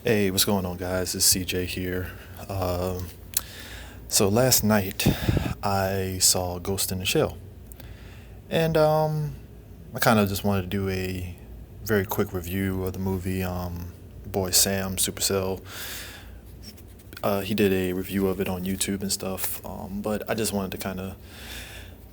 Hey, what's going on, guys? It's CJ here. Um, so last night I saw Ghost in the Shell, and I kind of just wanted to do a very quick review of the movie. Boy Sam Supercell, he did a review of it on YouTube and stuff. But I just wanted to kind of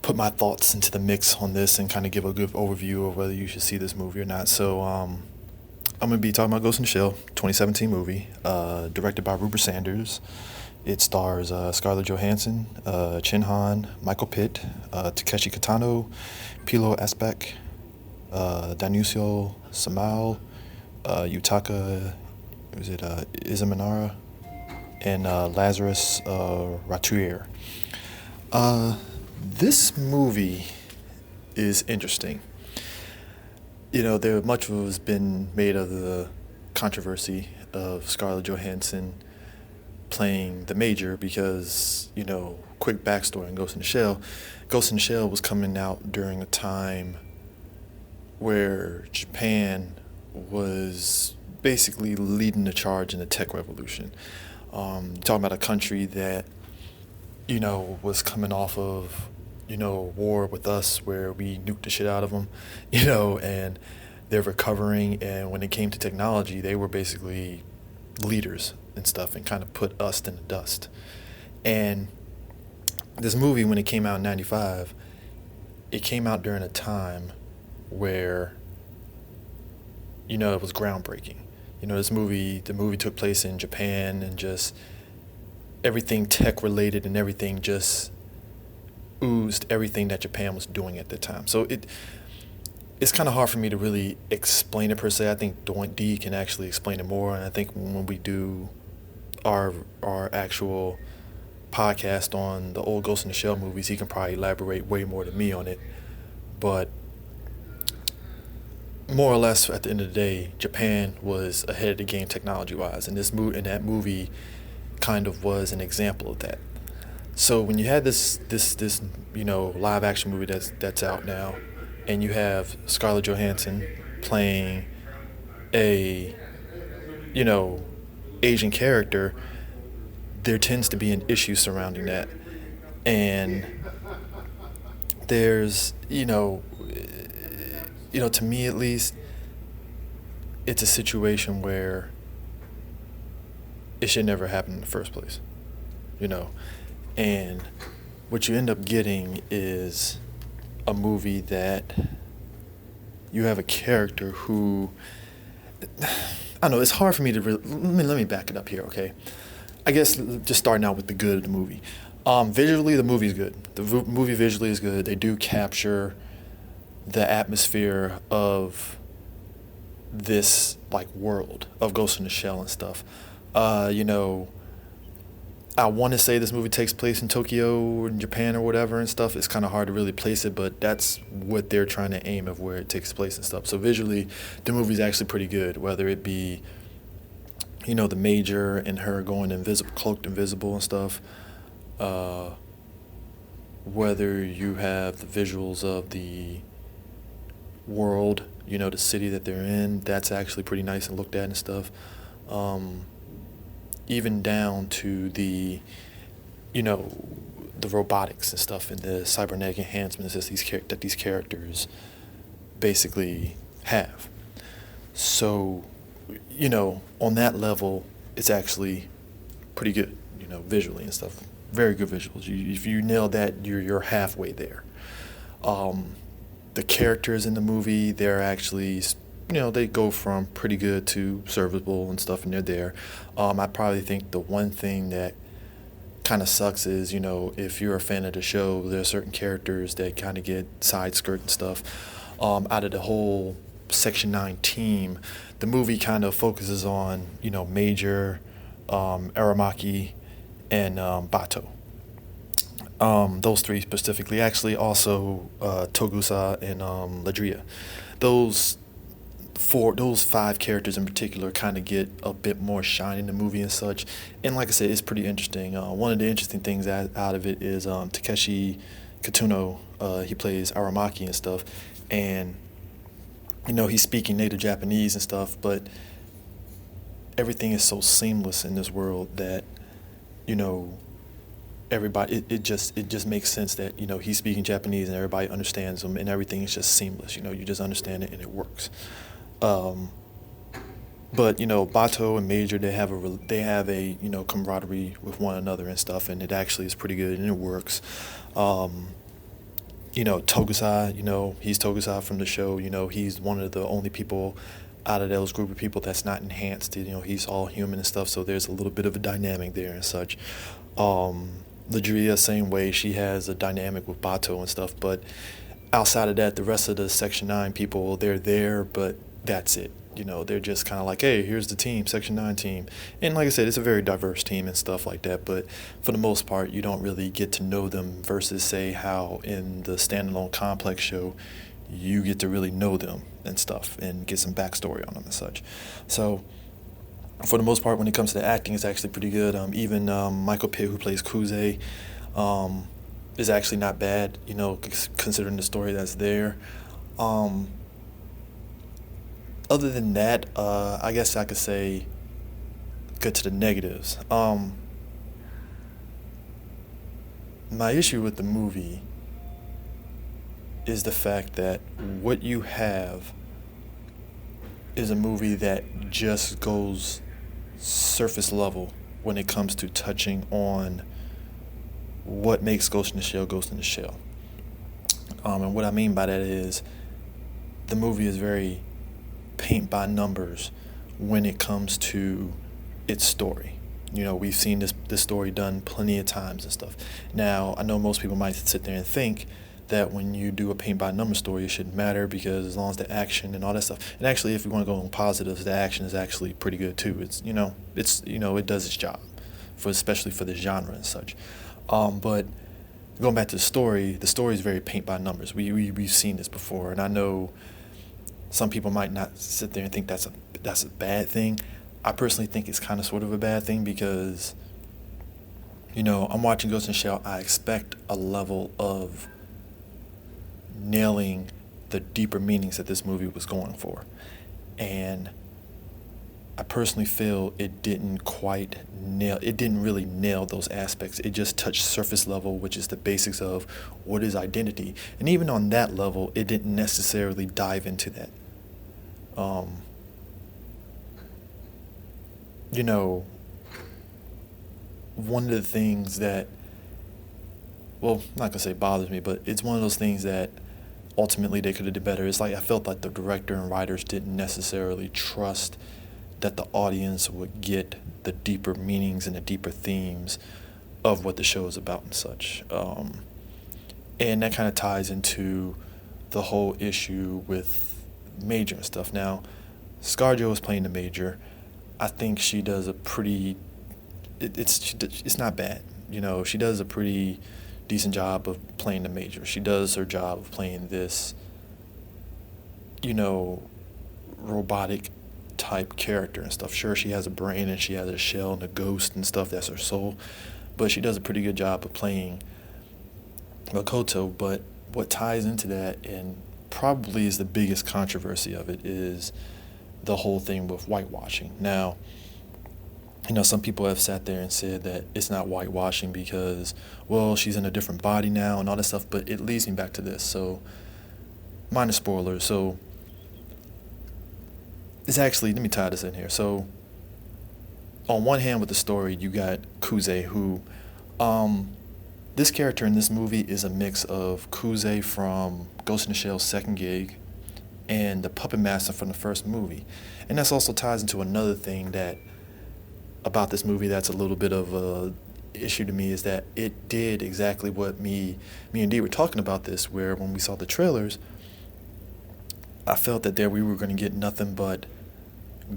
put my thoughts into the mix on this and kind of give a good overview of whether you should see this movie or not. So I'm going to be talking about Ghost in the Shell, 2017 movie, directed by Rupert Sanders. It stars Scarlett Johansson, Chin Han, Michael Pitt, Takeshi Kitano, Pilo Asbeck, Danusio Samal, Yutaka, Izamanara, and Lazarus Ratuir. This movie is interesting. There much has been made of the controversy of Scarlett Johansson playing the Major because, quick backstory on Ghost in the Shell. Ghost in the Shell was coming out during a time where Japan was basically leading the charge in the tech revolution. Talking about a country that, was coming off of war with us where we nuked the shit out of them, and they're recovering. And when it came to technology, they were basically leaders and stuff and kind of put us in the dust. And this movie, when it came out in 95, it came out during a time where, it was groundbreaking. The movie took place in Japan, and just everything tech related and everything just oozed everything that Japan was doing at the time. So it's kind of hard for me to really explain it per se. I think D can actually explain it more, and I think when we do our actual podcast on the old Ghost in the Shell movies, he can probably elaborate way more than me on it. But more or less, at the end of the day, Japan was ahead of the game technology-wise, and that movie kind of was an example of that. So when you had this live action movie that's out now, and you have Scarlett Johansson playing a Asian character, there tends to be an issue surrounding that, and there's to me at least, it's a situation where it should never happen in the first place, and what you end up getting is a movie that you have a character who, I don't know, it's hard for me to really, let me back it up here, okay? I guess just starting out with the good of the movie. Visually, the movie's good. The movie visually is good. They do capture the atmosphere of this world of Ghost in the Shell and stuff. I want to say this movie takes place in Tokyo or in Japan or whatever and stuff. It's kind of hard to really place it, but that's what they're trying to aim of where it takes place and stuff. So visually, the movie's actually pretty good, whether it be, the Major and her going cloaked invisible and stuff. Whether you have the visuals of the world, the city that they're in, that's actually pretty nice and looked at and stuff. Even down to the robotics and stuff and the cybernetic enhancements that these characters basically have. So, on that level, it's actually pretty good, visually and stuff. Very good visuals. If you nail that, you're halfway there. The characters in the movie, they're actually, they go from pretty good to serviceable and stuff, and they're there. I probably think the one thing that kind of sucks is, if you're a fan of the show, there are certain characters that kind of get side skirt and stuff. Out of the whole Section 9 team, the movie kind of focuses on, Major, Aramaki, and Bato. Those three specifically, actually also Togusa and Ladria. Those 5 characters in particular kind of get a bit more shine in the movie and such. And like I said, it's pretty interesting. One of the interesting things out of it is Takeshi Kitano. He plays Aramaki and stuff, and he's speaking native Japanese and stuff, but everything is so seamless in this world that, you know, everybody, it just makes sense that, he's speaking Japanese and everybody understands him, and everything is just seamless. You just understand it and it works. But Bato and Major, they have a camaraderie with one another and stuff, and it actually is pretty good and it works. Tokusai, he's Tokusai from the show. He's one of the only people out of those group of people that's not enhanced. He's all human and stuff, so there's a little bit of a dynamic there and such. Ladria, same way, she has a dynamic with Bato and stuff, but outside of that, the rest of the Section 9 people, they're there, but that's it. They're just kind of like, hey, here's the team, Section 9 team. And like I said, it's a very diverse team and stuff like that, but for the most part, you don't really get to know them versus, say, how in the standalone Complex show, you get to really know them and stuff and get some backstory on them and such. So for the most part, when it comes to the acting, it's actually pretty good. Even Michael Pitt, who plays Kuze, is actually not bad, considering the story that's there. Other than that, I guess I could say, get to the negatives. My issue with the movie is the fact that what you have is a movie that just goes surface level when it comes to touching on what makes Ghost in the Shell Ghost in the Shell. And what I mean by that is the movie is very paint by numbers when it comes to its story. We've seen this story done plenty of times and stuff. Now, I know most people might sit there and think that when you do a paint by number story, it shouldn't matter because as long as the action and all that stuff. And actually, if you want to go on positives, the action is actually pretty good too. It does its job, especially for the genre and such. But going back to the story is very paint by numbers. We've seen this before, and I know some people might not sit there and think that's a bad thing. I personally think it's kind of sort of a bad thing because, I'm watching Ghost in the Shell. I expect a level of nailing the deeper meanings that this movie was going for. And I personally feel it didn't really nail those aspects. It just touched surface level, which is the basics of what is identity. And even on that level, it didn't necessarily dive into that. One of the things that, well, I'm not gonna say bothers me, but it's one of those things that ultimately they could have did better. It's like I felt like the director and writers didn't necessarily trust that the audience would get the deeper meanings and the deeper themes of what the show is about and such. And that kind of ties into the whole issue with Major and stuff. Now, ScarJo is playing the Major. I think she does a pretty... It's not bad. She does a pretty decent job of playing the Major. She does her job of playing this, robotic type character and stuff. Sure, she has a brain and she has a shell and a ghost and stuff. That's her soul. But she does a pretty good job of playing Makoto. But what ties into that, and probably is the biggest controversy of it, is the whole thing with whitewashing. Now, some people have sat there and said that it's not whitewashing because, well, she's in a different body now and all that stuff, but it leads me back to this. So, minor spoilers. So, it's actually, let me tie this in here. So, on one hand with the story, you got Kuze, who, this character in this movie is a mix of Kuze from Ghost in the Shell's second gig and the Puppet Master from the first movie. And this also ties into another thing that about this movie that's a little bit of a issue to me, is that it did exactly what me and Dee were talking about this, where when we saw the trailers, I felt that there we were going to get nothing but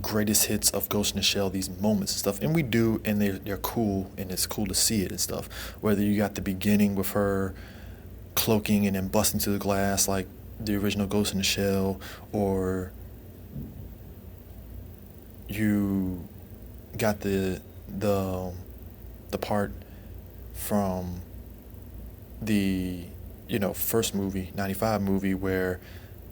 greatest hits of Ghost in the Shell, these moments and stuff. And we do, and they're cool, and it's cool to see it and stuff. Whether you got the beginning with her cloaking and then busting through the glass like the original Ghost in the Shell, or you got the part from the first movie, 95 movie, where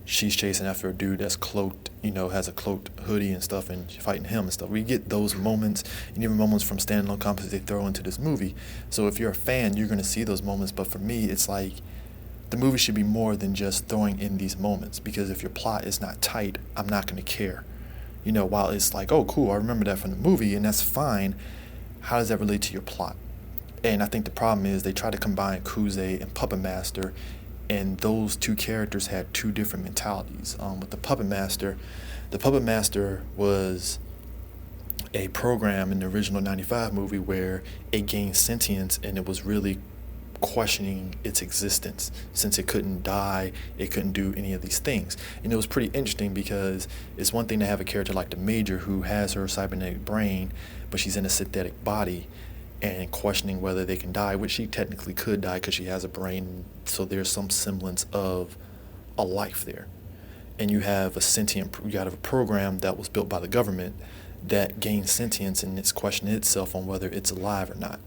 she's chasing after a dude that's cloaked, has a cloaked hoodie and stuff, and fighting him and stuff. We get those moments, and even moments from standalone composites they throw into this movie. So if you're a fan, you're going to see those moments. But for me, it's like the movie should be more than just throwing in these moments, because if your plot is not tight, I'm not going to care. While it's like, oh, cool, I remember that from the movie, and that's fine, how does that relate to your plot? And I think the problem is they try to combine Kuze and Puppet Master, and those two characters had two different mentalities. With the Puppet Master was a program in the original 95 movie where it gained sentience, and it was really questioning its existence, since it couldn't die, it couldn't do any of these things. And it was pretty interesting, because it's one thing to have a character like the Major who has her cybernetic brain, but she's in a synthetic body, and questioning whether they can die, which she technically could die because she has a brain, so there's some semblance of a life there. And you have a program that was built by the government that gains sentience, and it's questioning itself on whether it's alive or not.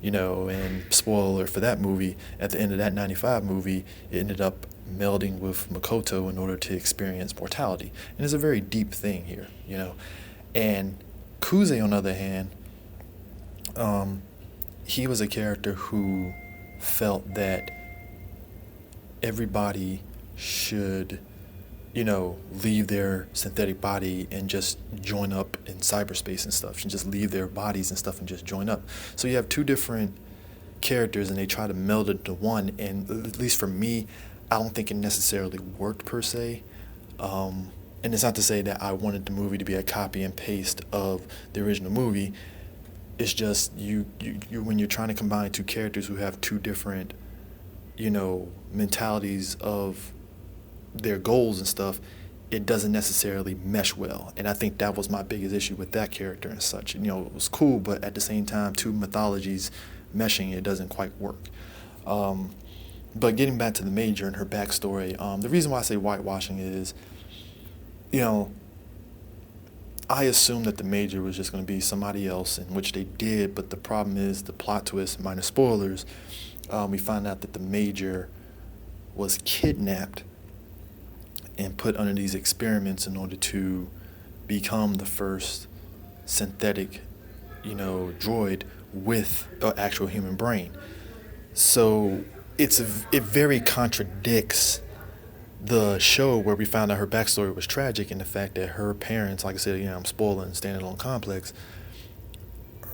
And spoiler for that movie, at the end of that 95 movie, it ended up melding with Makoto in order to experience mortality. And it's a very deep thing here, And Kuze, on the other hand, he was a character who felt that everybody should, leave their synthetic body and just join up in cyberspace and stuff, and just leave their bodies and stuff and just join up. So you have two different characters, and they try to meld it into one, and at least for me, I don't think it necessarily worked per se. And it's not to say that I wanted the movie to be a copy and paste of the original movie. It's just you when you're trying to combine two characters who have two different, mentalities of their goals and stuff, it doesn't necessarily mesh well. And I think that was my biggest issue with that character and such. It was cool, but at the same time, two mythologies meshing, it doesn't quite work. But getting back to the Major and her backstory, the reason why I say whitewashing is, I assumed that the Major was just going to be somebody else, in which they did, but the problem is the plot twist, minor spoilers, we find out that the Major was kidnapped and put under these experiments in order to become the first synthetic, droid with an actual human brain. So it very contradicts the show, where we found out her backstory was tragic, and the fact that her parents, like I said, I'm spoiling Standalone Complex,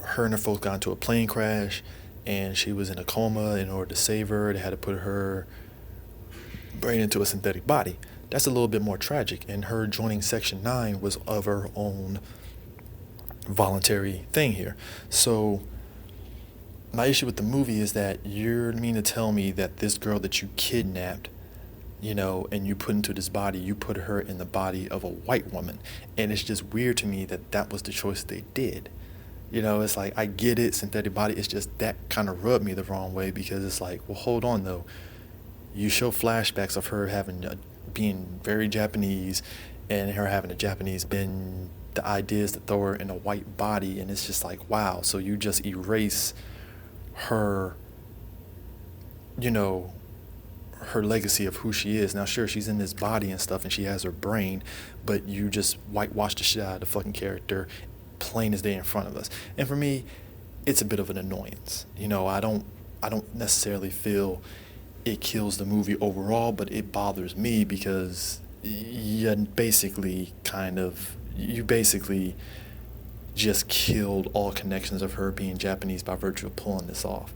her and her folks got into a plane crash, and she was in a coma. In order to save her, they had to put her brain into a synthetic body. That's a little bit more tragic, and her joining Section 9 was of her own voluntary thing here. So my issue with the movie is that you mean to tell me that this girl that you kidnapped, and you put into this body, you put her in the body of a white woman. And it's just weird to me that that was the choice they did. It's like, I get it, synthetic body, it's just that kind of rubbed me the wrong way, because it's like, well, hold on though. You show flashbacks of her being very Japanese, and her having a Japanese, then the idea is to throw her in a white body, and it's just like, wow, so you just erase her, her legacy of who she is. Now, sure, she's in this body and stuff, and she has her brain, but you just whitewash the shit out of the fucking character, plain as day in front of us. And for me, it's a bit of an annoyance. I don't necessarily feel it kills the movie overall, but it bothers me, because you basically just killed all connections of her being Japanese by virtue of pulling this off.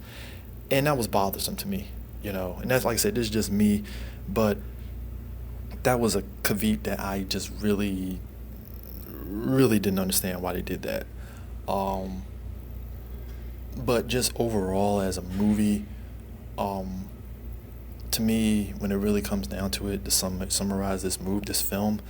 And that was bothersome to me. And that's, like I said, this is just me, but that was a caveat that I just really didn't understand why they did that. But just overall as a movie, to me, when it really comes down to it, to summarize this film,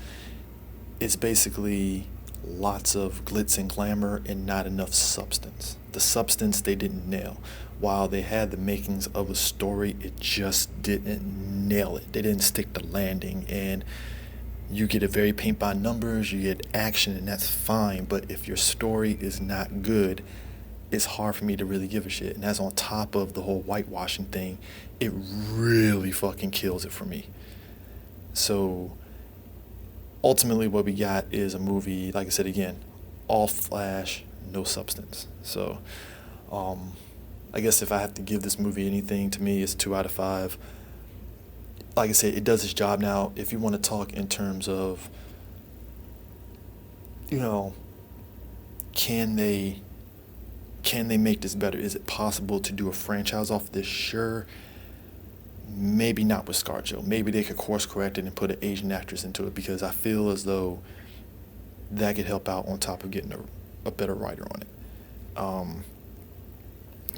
it's basically lots of glitz and glamour and not enough substance. The substance they didn't nail. While they had the makings of a story, it just didn't nail it. They didn't stick the landing, and you get a very paint by numbers, you get action, and that's fine, but if your story is not good, it's hard for me to really give a shit. And that's on top of the whole whitewashing thing. It really fucking kills it for me. So ultimately what we got is a movie, like I said again, all flash, no substance. So I guess if I have to give this movie anything, to me, it's 2 out of 5. Like I said, it does its job. Now, if you want to talk in terms of, you know, can they make this better? Is it possible to do a franchise off this? Sure. Maybe not with ScarJo. Maybe they could course correct it and put an Asian actress into it, because I feel as though that could help out on top of getting a better writer on it.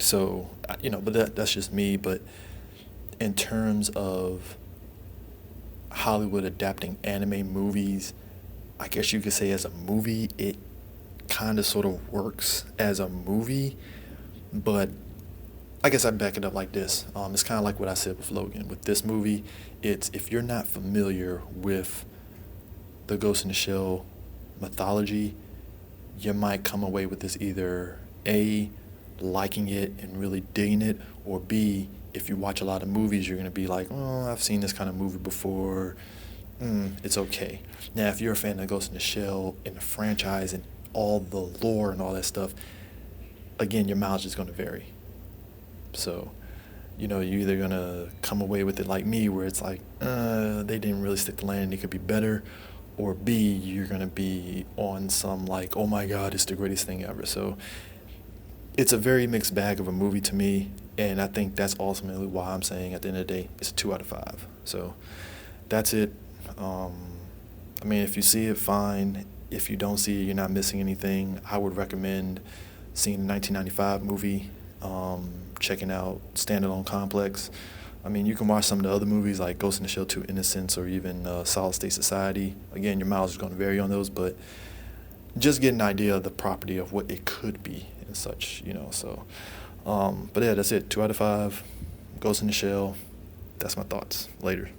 So, but that's just me. But in terms of Hollywood adapting anime movies, I guess you could say as a movie, it kind of sort of works as a movie, but I guess I'd back it up like this. It's kind of like what I said with Logan. With this movie, it's if you're not familiar with the Ghost in the Shell mythology, you might come away with this either A, liking it and really digging it, or B, if you watch a lot of movies, you're going to be like, oh, I've seen this kind of movie before. It's okay. Now, if you're a fan of Ghost in the Shell and the franchise and all the lore and all that stuff, again, your mileage is going to vary. So, you're either going to come away with it like me, where it's like, they didn't really stick the landing, it could be better, or B, you're going to be on some like, oh my God, it's the greatest thing ever. So it's a very mixed bag of a movie to me, and I think that's ultimately why I'm saying at the end of the day, it's a 2 out of 5. So that's it. If you see it, fine. If you don't see it, you're not missing anything. I would recommend seeing the 1995 movie, checking out Standalone Complex. You can watch some of the other movies like Ghost in the Shell 2 Innocence, or even Solid State Society. Again, your mileage is going to vary on those, but just get an idea of the property of what it could be and such, So, but yeah, that's it. 2 out of 5. Ghost in the Shell. That's my thoughts. Later.